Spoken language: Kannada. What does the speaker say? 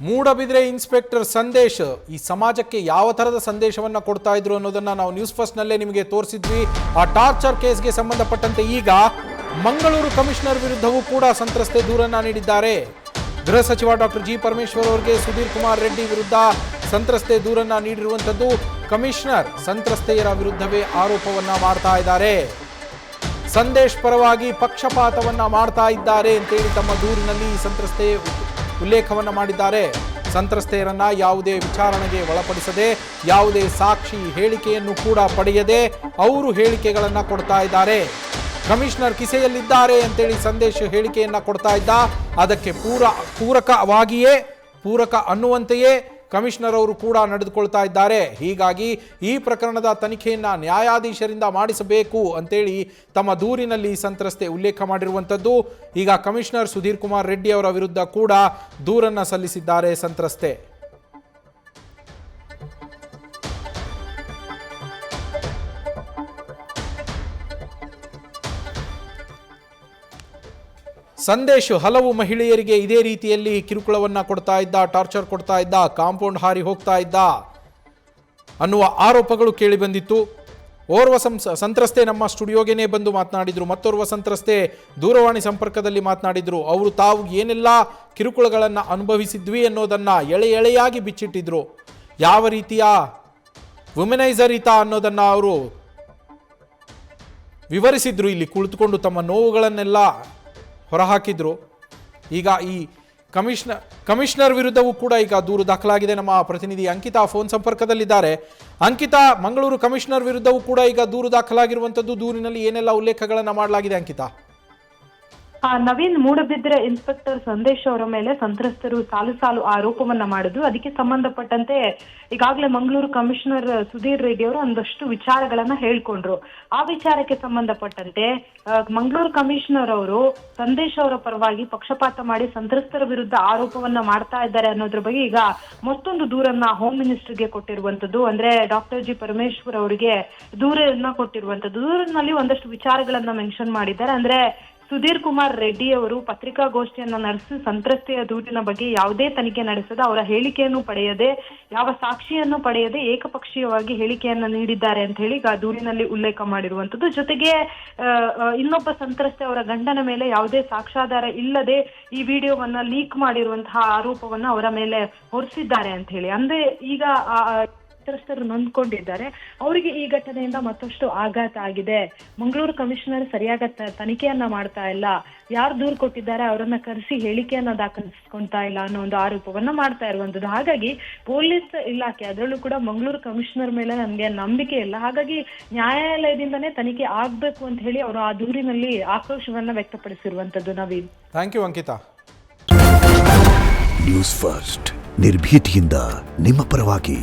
ಮೂಡಬಿದ್ರೆ ಇನ್ಸ್ಪೆಕ್ಟರ್ ಸಂದೇಶ್ ಈ ಸಮಾಜಕ್ಕೆ ಯಾವ ತರದ ಸಂದೇಶವನ್ನ ಕೊಡ್ತಾ ಇದ್ರು ಅನ್ನೋದನ್ನ ನಾವು ನ್ಯೂಸ್ ಫಸ್ಟ್ ನಲ್ಲೇ ನಿಮಗೆ ತೋರಿಸಿದ್ವಿ. ಆ ಟಾರ್ಚರ್ ಕೇಸ್ಗೆ ಸಂಬಂಧಪಟ್ಟಂತೆ ಈಗ ಮಂಗಳೂರು ಕಮಿಷನರ್ ವಿರುದ್ಧವೂ ಕೂಡ ಸಂತ್ರಸ್ತೆ ದೂರನ್ನ ನೀಡಿದ್ದಾರೆ. ಗೃಹ ಸಚಿವ ಡಾಕ್ಟರ್ ಜಿ ಪರಮೇಶ್ವರ್ ಅವರಿಗೆ ಸುಧೀರ್ ಕುಮಾರ್ ರೆಡ್ಡಿ ವಿರುದ್ಧ ಸಂತ್ರಸ್ತೆ ದೂರನ್ನ ನೀಡಿರುವಂತದ್ದು. ಕಮಿಷನರ್ ಸಂತ್ರಸ್ತೆಯರ ವಿರುದ್ಧವೇ ಆರೋಪವನ್ನ ಮಾಡ್ತಾ ಇದ್ದಾರೆ. ಸಂದೇಶ್ ಪರವಾಗಿ ಪಕ್ಷಪಾತವನ್ನ ಮಾಡ್ತಾ ಇದ್ದಾರೆ ಅಂತೇಳಿ ತಮ್ಮ ದೂರಿನಲ್ಲಿ ಸಂತ್ರಸ್ತೆ ಉಲ್ಲೇಖವನ್ನ ಮಾಡಿದ್ದಾರೆ. ಸಂತ್ರಸ್ತೆಯರನ್ನ ಯಾವುದೇ ವಿಚಾರಣೆಗೆ ಒಳಪಡಿಸದೆ, ಯಾವುದೇ ಸಾಕ್ಷಿ ಹೇಳಿಕೆಯನ್ನು ಕೂಡ ಪಡೆಯದೆ ಅವರು ಹೇಳಿಕೆಗಳನ್ನ ಕೊಡ್ತಾ ಇದ್ದಾರೆ. ಕಮಿಷನರ್ ಕಿಸೆಯಲ್ಲಿದ್ದಾರೆ ಅಂತೇಳಿ ಸಂದೇಶ್ ಹೇಳಿಕೆಯನ್ನ ಕೊಡ್ತಾ ಇದ್ದ. ಅದಕ್ಕೆ ಪೂರಕ ಅನ್ನುವಂತೆಯೇ ಕಮಿಷನರ್ ಅವರು ಕೂಡ ನಡೆದುಕೊಳ್ತಾ ಇದ್ದಾರೆ. ಹೀಗಾಗಿ ಈ ಪ್ರಕರಣದ ತನಿಖೆಯನ್ನ ನ್ಯಾಯಾಧೀಶರಿಂದ ಮಾಡಿಸಬೇಕು ಅಂತೇಳಿ ತಮ್ಮ ದೂರಿನಲ್ಲಿ ಸಂತ್ರಸ್ತೆ ಉಲ್ಲೇಖ ಮಾಡಿರುವಂಥದ್ದು. ಈಗ ಕಮಿಷನರ್ ಸುಧೀರ್ ಕುಮಾರ್ ರೆಡ್ಡಿ ಅವರ ವಿರುದ್ಧ ಕೂಡ ದೂರನ್ನ ಸಲ್ಲಿಸಿದ್ದಾರೆ ಸಂತ್ರಸ್ತೆ. ಸಂದೇಶ್ ಹಲವು ಮಹಿಳೆಯರಿಗೆ ಇದೇ ರೀತಿಯಲ್ಲಿ ಕಿರುಕುಳವನ್ನ ಕೊಡ್ತಾ ಇದ್ದ, ಟಾರ್ಚರ್ ಕೊಡ್ತಾ ಇದ್ದ, ಕಾಂಪೌಂಡ್ ಹಾರಿ ಹೋಗ್ತಾ ಇದ್ದ ಅನ್ನುವ ಆರೋಪಗಳು ಕೇಳಿ ಬಂದಿತ್ತು. ಓರ್ವ ಸಂತ್ರಸ್ತೆ ನಮ್ಮ ಸ್ಟುಡಿಯೋಗೆನೇ ಬಂದು ಮಾತನಾಡಿದ್ರು. ಮತ್ತೋರ್ವ ಸಂತ್ರಸ್ತೆ ದೂರವಾಣಿ ಸಂಪರ್ಕದಲ್ಲಿ ಮಾತನಾಡಿದ್ರು. ಅವರು ತಾವು ಏನೆಲ್ಲ ಕಿರುಕುಳಗಳನ್ನು ಅನುಭವಿಸಿದ್ವಿ ಅನ್ನೋದನ್ನ ಎಳೆಯಾಗಿ ಬಿಚ್ಚಿಟ್ಟಿದ್ರು. ಯಾವ ರೀತಿಯ ವುಮೆನೈಸರ್ ಈತ ಅನ್ನೋದನ್ನ ಅವರು ವಿವರಿಸಿದ್ರು. ಇಲ್ಲಿ ಕುಳಿತುಕೊಂಡು ತಮ್ಮ ನೋವುಗಳನ್ನೆಲ್ಲ ಹೊರಹಾಕಿದ್ರು. ಈಗ ಈ ಕಮಿಷನರ್ ವಿರುದ್ಧವೂ ಕೂಡ ಈಗ ದೂರು ದಾಖಲಾಗಿದೆ. ನಮ್ಮ ಪ್ರತಿನಿಧಿ ಅಂಕಿತಾ ಫೋನ್ ಸಂಪರ್ಕದಲ್ಲಿದ್ದಾರೆ. ಅಂಕಿತಾ, ಮಂಗಳೂರು ಕಮಿಷನರ್ ವಿರುದ್ಧವೂ ಕೂಡ ಈಗ ದೂರು ದಾಖಲಾಗಿರುವಂತದ್ದು. ದೂರಿನಲ್ಲಿ ಏನೆಲ್ಲ ಉಲ್ಲೇಖಗಳನ್ನ ಮಾಡಲಾಗಿದೆ ಅಂಕಿತಾ? ನವೀನ್, ಮೂಡಬಿದ್ರೆ ಇನ್ಸ್ಪೆಕ್ಟರ್ ಸಂದೇಶ್ ಅವರ ಮೇಲೆ ಸಂತ್ರಸ್ತರು ಸಾಲು ಆರೋಪವನ್ನ ಮಾಡಿದ್ರು. ಅದಕ್ಕೆ ಸಂಬಂಧಪಟ್ಟಂತೆ ಈಗಾಗಲೇ ಮಂಗಳೂರು ಕಮಿಷನರ್ ಸುಧೀರ್ ರೆಡ್ಡಿ ಅವರು ಒಂದಷ್ಟು ವಿಚಾರಗಳನ್ನ ಹೇಳ್ಕೊಂಡ್ರು. ಆ ವಿಚಾರಕ್ಕೆ ಸಂಬಂಧಪಟ್ಟಂತೆ ಮಂಗಳೂರು ಕಮಿಷನರ್ ಅವರು ಸಂದೇಶ್ ಅವರ ಪರವಾಗಿ ಪಕ್ಷಪಾತ ಮಾಡಿ ಸಂತ್ರಸ್ತರ ವಿರುದ್ಧ ಆರೋಪವನ್ನ ಮಾಡ್ತಾ ಇದ್ದಾರೆ ಅನ್ನೋದ್ರ ಬಗ್ಗೆ ಈಗ ಮತ್ತೊಂದು ದೂರನ್ನ ಹೋಮ್ ಮಿನಿಸ್ಟರ್ಗೆ ಕೊಟ್ಟಿರುವಂತದ್ದು. ಅಂದ್ರೆ ಡಾಕ್ಟರ್ ಜಿ ಪರಮೇಶ್ವರ್ ಅವರಿಗೆ ದೂರನ್ನ ಕೊಟ್ಟಿರುವಂತದ್ದು. ದೂರಿನಲ್ಲಿ ಒಂದಷ್ಟು ವಿಚಾರಗಳನ್ನ ಮೆನ್ಷನ್ ಮಾಡಿದ್ದಾರೆ. ಅಂದ್ರೆ ಸುಧೀರ್ ಕುಮಾರ್ ರೆಡ್ಡಿ ಅವರು ಪತ್ರಿಕಾಗೋಷ್ಠಿಯನ್ನ ನಡೆಸಿ ಸಂತ್ರಸ್ತೆಯ ದೂರಿನ ಬಗ್ಗೆ ಯಾವುದೇ ತನಿಖೆ ನಡೆಸದೆ, ಅವರ ಹೇಳಿಕೆಯನ್ನು ಪಡೆಯದೆ, ಯಾವ ಸಾಕ್ಷಿಯನ್ನು ಪಡೆಯದೆ ಏಕಪಕ್ಷೀಯವಾಗಿ ಹೇಳಿಕೆಯನ್ನ ನೀಡಿದ್ದಾರೆ ಅಂತ ಹೇಳಿ ಈಗ ದೂರಿನಲ್ಲಿ ಉಲ್ಲೇಖ ಮಾಡಿರುವಂತದ್ದು. ಜೊತೆಗೆ ಇನ್ನೊಬ್ಬ ಸಂತ್ರಸ್ತೆ ಅವರ ಗಂಡನ ಮೇಲೆ ಯಾವುದೇ ಸಾಕ್ಷ್ಯಾಧಾರ ಇಲ್ಲದೆ ಈ ವಿಡಿಯೋವನ್ನ ಲೀಕ್ ಮಾಡಿರುವಂತಹ ಆರೋಪವನ್ನ ಅವರ ಮೇಲೆ ಹೊರಿಸಿದ್ದಾರೆ ಅಂತ ಹೇಳಿ. ಅಂದ್ರೆ ಈಗ ಸಂತ್ರಸ್ತರು ನೊಂದ್ಕೊಂಡಿದ್ದಾರೆ. ಅವರಿಗೆ ಈ ಘಟನೆಯಿಂದ ಮತ್ತಷ್ಟು ಆಘಾತ ಆಗಿದೆ. ಮಂಗಳೂರು ಕಮಿಷನರ್ ಸರಿಯಾದ ತನಿಖೆಯನ್ನ ಮಾಡ್ತಾ ಇಲ್ಲ, ಯಾರು ದೂರು ಕೊಟ್ಟಿದ್ದಾರೆ ಅವರನ್ನ ಕರೆಸಿ ಹೇಳಿಕೆಯನ್ನ ದಾಖಲಿಸ್ಕೊಂತಾ ಇಲ್ಲ ಅನ್ನೋ ಒಂದು ಆರೋಪವನ್ನ ಮಾಡ್ತಾ ಇರುವಂತದ್ದು. ಹಾಗಾಗಿ ಪೊಲೀಸ್ ಇಲಾಖೆ, ಅದರಲ್ಲೂ ಕೂಡ ಮಂಗಳೂರು ಕಮಿಷನರ್ ಮೇಲೆ ನಮ್ಗೆ ನಂಬಿಕೆ ಇಲ್ಲ. ಹಾಗಾಗಿ ನ್ಯಾಯಾಲಯದಿಂದನೇ ತನಿಖೆ ಆಗ್ಬೇಕು ಅಂತ ಹೇಳಿ ಅವರು ಆ ದೂರಿನಲ್ಲಿ ಆಕ್ರೋಶವನ್ನ ವ್ಯಕ್ತಪಡಿಸಿರುವಂತದ್ದು. Naveen, thank you Ankita. News first, ನಿರ್ಭೀತಿಯಿಂದ ನಿಮ್ಮ ಪರವಾಗಿ.